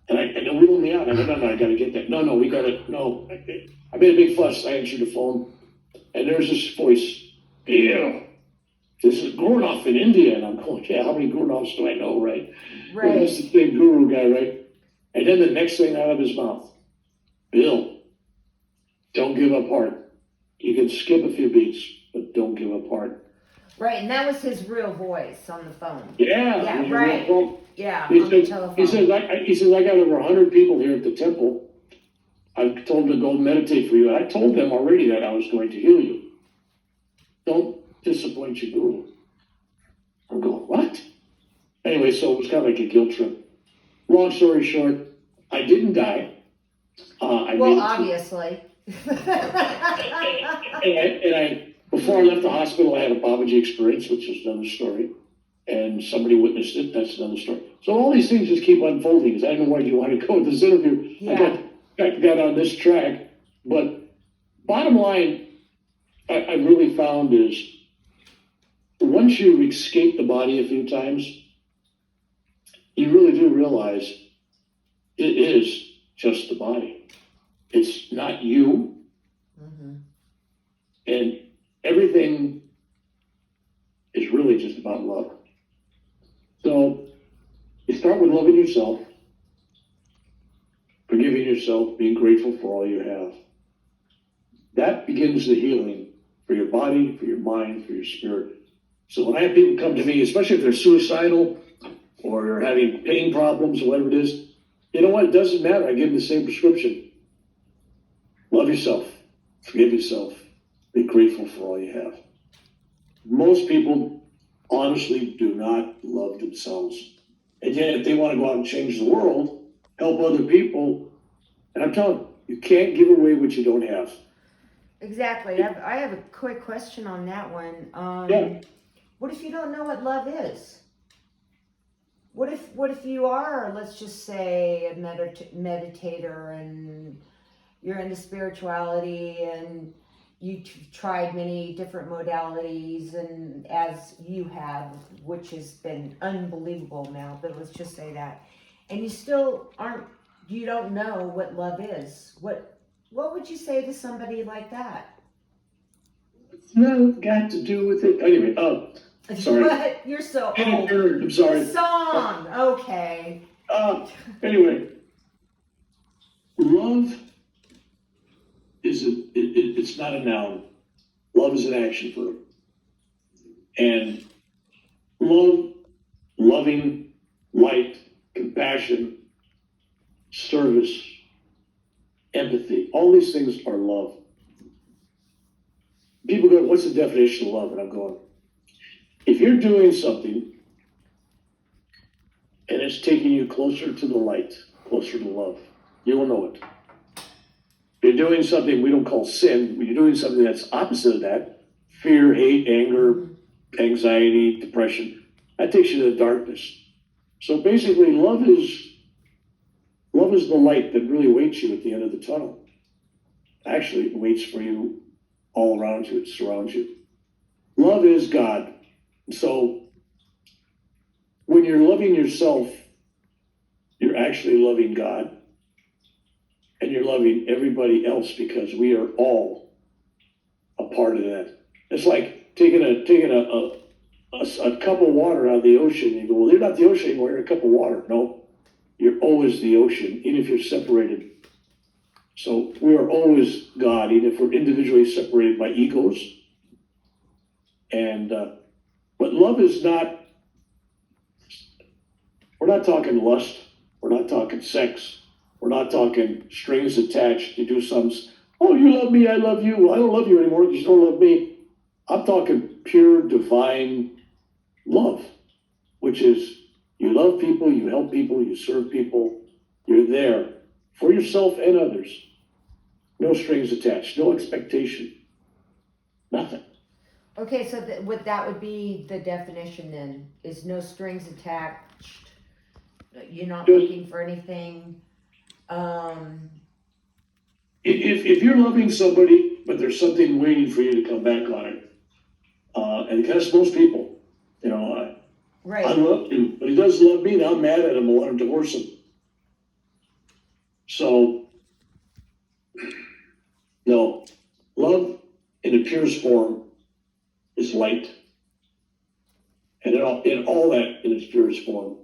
And they're wheeling me out. I go, no, I got to get that. No, we got to, no. I made a big fuss. I answered the phone. And there's this voice, yeah, this is Gurnoff in India. And I'm going, yeah, how many Gurnoffs do I know, right? Right. Well, that's the big guru guy, right? And then the next thing out of his mouth, Bill, don't give up heart. You can skip a few beats, but don't give up heart. Right, and that was his real voice on the phone. Yeah. Yeah, he's a right. real phone. Yeah, He on the says, telephone. he says, I got over 100 people here at the temple. I've told them to go meditate for you. I told them already that I was going to heal you. Don't disappoint your guru. I'm going, what? Anyway, so it was kind of like a guilt trip. Long story short, I didn't die. Obviously. And before I left the hospital, I had a Babaji experience, which is another story. And somebody witnessed it. That's another story. So all these things just keep unfolding. Because I don't know where you want to go with this interview. Yeah. I got on this track. But bottom line, I really found is once you escape the body a few times, you really do realize it is just the body. It's not you. Mm-hmm. And everything is really just about love. So you start with loving yourself, forgiving yourself, being grateful for all you have. That begins the healing for your body, for your mind, for your spirit. So when I have people come to me, especially if they're suicidal or they're having pain problems or whatever it is, you know what? It doesn't matter. I give them the same prescription. Love yourself, forgive yourself, be grateful for all you have. Most people honestly do not love themselves. And yet, if they want to go out and change the world, help other people, and I'm telling you, you can't give away what you don't have. Exactly. I have a quick question on that one. Yeah. What if you don't know what love is? What if you are, let's just say, a meditator and you're into spirituality and you tried many different modalities, and as you have, which has been unbelievable now, but let's just say that, and you don't know what love is. What would you say to somebody like that? No, got to do with it. Anyway, sorry. What? You're so old. I'm sorry. The song. Okay. Anyway, love it's not a noun. Love is an action verb. And love, loving, light, compassion, service, empathy, all these things are love. People go, what's the definition of love? And I'm going, if you're doing something and it's taking you closer to the light, closer to love, you will know it. If you're doing something we don't call sin, when you're doing something that's opposite of that, fear, hate, anger, anxiety, depression, that takes you to the darkness. So basically, love is the light that really waits you at the end of the tunnel. Actually, it waits for you all around you. It surrounds you. Love is God. So when you're loving yourself, you're actually loving God. And you're loving everybody else because we are all a part of that. It's like taking a cup of water out of the ocean. You go, well, you're not the ocean anymore, you're a cup of water. No, you're always the ocean, even if you're separated. So we are always God, even if we're individually separated by egos. And but love is not, we're not talking lust, we're not talking sex. We're not talking strings attached. You do some, oh, you love me, I love you. Well, I don't love you anymore because you don't love me. I'm talking pure divine love, which is you love people, you help people, you serve people. You're there for yourself and others. No strings attached, no expectation, nothing. Okay, so that would be the definition then, is no strings attached. You're not looking for anything. If you're loving somebody, but there's something waiting for you to come back on it, and that's most people, right. I love him, but he doesn't love me. Now I'm mad at him. I want to divorce him. So, no, love in the purest form is light, and in all that in its purest form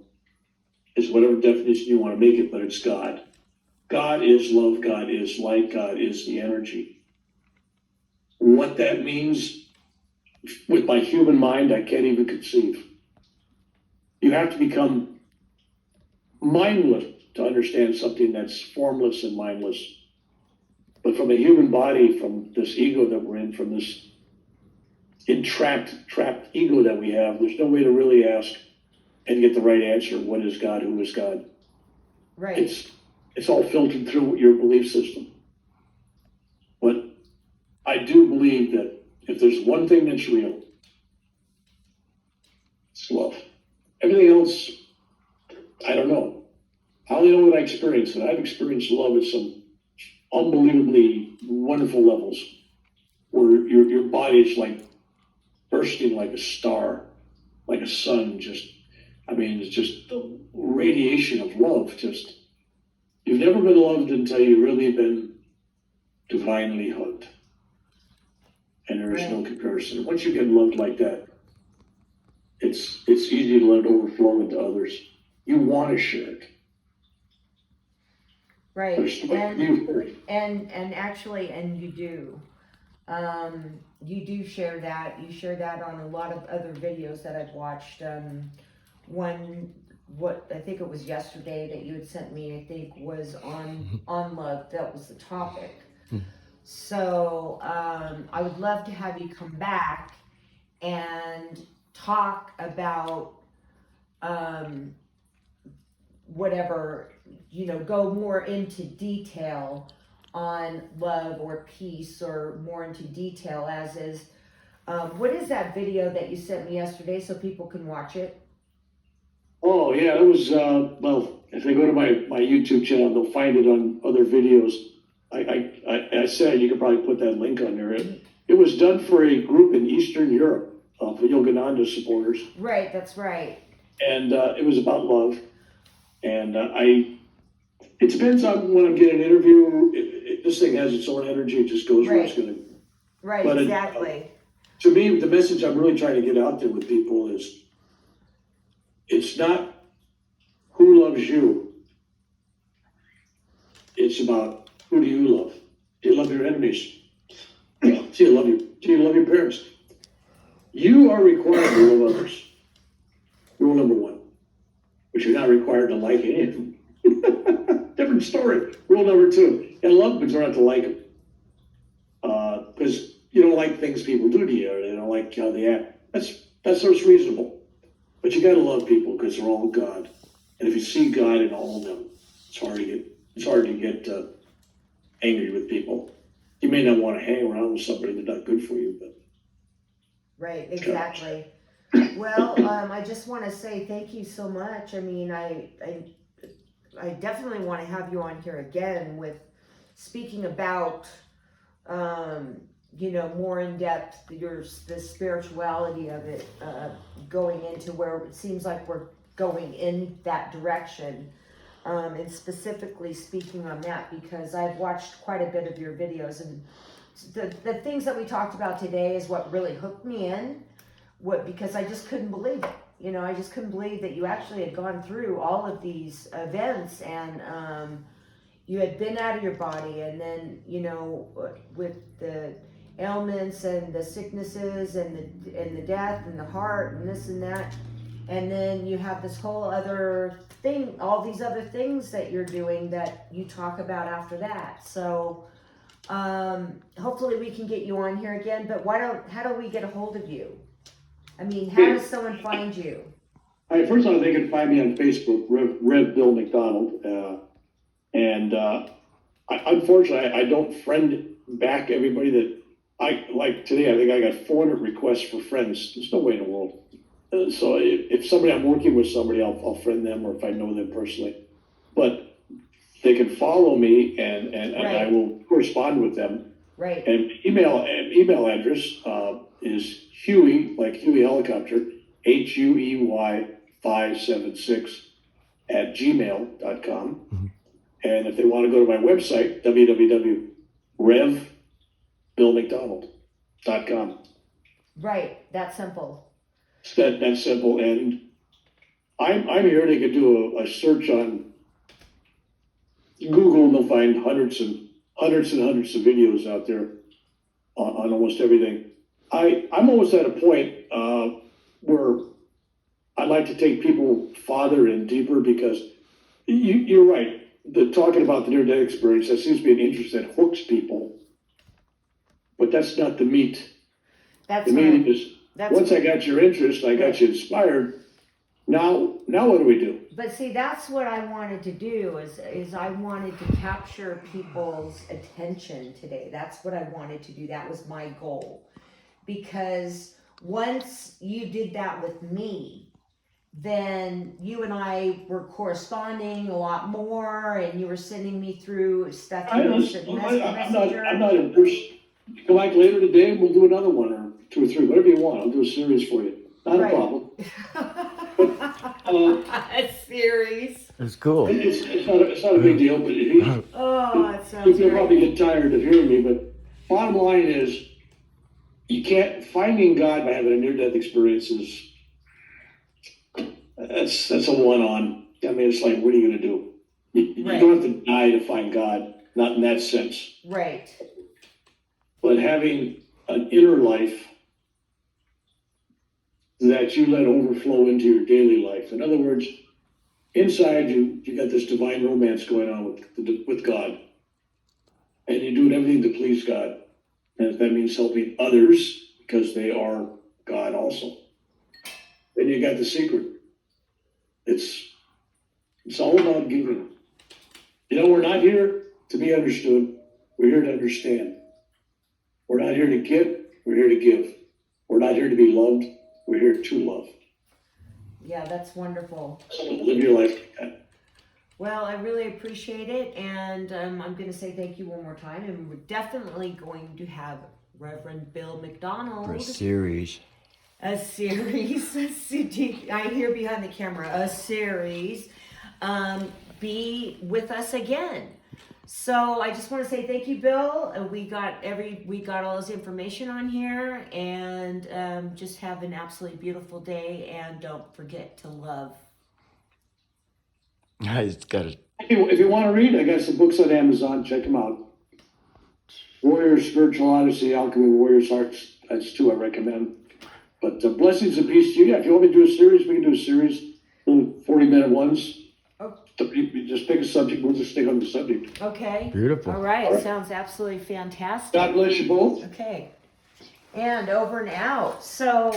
is whatever definition you want to make it, but it's God. God is love, God is light, God is the energy. what that means with my human mind, I can't even conceive. You have to become mindless to understand something that's formless and mindless. But from a human body, from this ego that we're in, from this trapped ego that we have, there's no way to really ask and get the right answer. What is God? Who is God? Right. It's all filtered through your belief system. But I do believe that if there's one thing that's real, it's love. Everything else, I don't know. I only know what I experienced, and I've experienced love at some unbelievably wonderful levels where your body is like bursting like a star, like a sun. It's just the radiation of love. You've never been loved until you've really been divinely hugged. And there is no comparison. Once you get loved like that, it's easy to let it overflow into others. You want to share it. Right. And actually, you do. You do share that. You share that on a lot of other videos that I've watched. What I think it was yesterday that you had sent me, I think was on love. That was the topic. So I would love to have you come back and talk about whatever, go more into detail on love or peace, or more into detail as is. What is that video that you sent me yesterday so people can watch it? Oh, yeah, it was, if they go to my YouTube channel, they'll find it on other videos. I said you could probably put that link on there. It was done for a group in Eastern Europe, for Yogananda supporters. Right, that's right. And it was about love. And it depends on when I'm getting an interview. This thing has its own energy. It just goes where it's going to. Right, but exactly. To me, the message I'm really trying to get out there with people is, it's not who loves you. It's about who do you love? Do you love your enemies? Do you love your parents? You are required to love others. Rule number one. But you're not required to like any of them. Different story. Rule number two. And love, but you don't have to like them. Because you don't like things people do to you, or they don't like how they act. That's reasonable. But you gotta love people because they're all God. And if you see God in all of them, it's hard to get angry with people. You may not want to hang around with somebody that's not good for you, but. Right, exactly. Well, I just want to say thank you so much. I mean, I definitely want to have you on here again with speaking about, more in depth, the spirituality of it, going into where it seems like we're going in that direction. And specifically speaking on that, because I've watched quite a bit of your videos, and the things that we talked about today is what really hooked me in. Because I just couldn't believe it. I just couldn't believe that you actually had gone through all of these events, and you had been out of your body, and then with the ailments and the sicknesses and the death and the heart and this and that, and then you have this whole other thing, all these other things that you're doing that you talk about after that. So hopefully we can get you on here again. But how do we get a hold of you? I mean, how does someone find you? First of all, they can find me on Facebook, Rev Bill McDonald. Unfortunately, I don't friend back everybody that like today. I think I got 400 requests for friends. There's no way in the world. So if I'm working with somebody, I'll friend them, or if I know them personally. But they can follow me, and Right. I will correspond with them. Right. And email address is Huey, like Huey Helicopter, HUEY 576 @gmail.com. Mm-hmm. And if they want to go to my website, www.revbillmcdonald.com. Right. That's simple. It's that simple. And I'm here. They could do a search on Google, and they'll find hundreds and hundreds of videos out there. on almost everything. I'm almost at a point where I'd like to take people farther and deeper because you're right. Talking about the near-death experience, that seems to be an interest that hooks people, but that's not the meat. That's The meat right. is That's once I got your interest, I got you inspired. Now what do we do? But see, that's what I wanted to do is I wanted to capture people's attention today. That's what I wanted to do. That was my goal. Because once you did that with me, then you and I were corresponding a lot more, and you were sending me through stuff. I'm Messenger. not impressed. Come back later today and we'll do another one or two or three, whatever you want. I'll do a series for you. Not Right. a problem. A series. It's cool. It's not a big deal, but Oh, that sounds you'll great. probably get tired of hearing me, but bottom line is you can't finding God by having a near-death experience is that's a one-on. I mean, it's like, what are you going to do? You Right. don't have to die to find God, not in that sense. Right. But having an inner life that you let overflow into your daily life. In other words, inside you got this divine romance going on with God, and you're doing everything to please God, and if that means helping others because they are God also, then you got the secret. It's all about giving. You know, we're not here to be understood. We're here to understand. We're not here to get. We're here to give. We're not here to be loved. We're here to love. Yeah, that's wonderful. Live your life like that. Well, I really appreciate it, and I'm going to say thank you one more time, and we're definitely going to have Reverend Bill McDonald. For a series. A series. I hear behind the camera. A series. Be with us again. So I just want to say thank you, Bill. We got all this information on here, and just have an absolutely beautiful day. And don't forget to love. It's got a If you want to read, I got some books on Amazon. Check them out. Warrior's Spiritual Odyssey, Alchemy of Warrior's Hearts. That's two I recommend. But blessings and peace to you. Yeah, if you want me to do a series, we can do a series. Little 40-minute ones. Oh. You just pick a subject. We'll just stick on the subject. Okay. beautiful. All right. All right. Sounds absolutely fantastic. God bless you both. Okay. And over and out. So.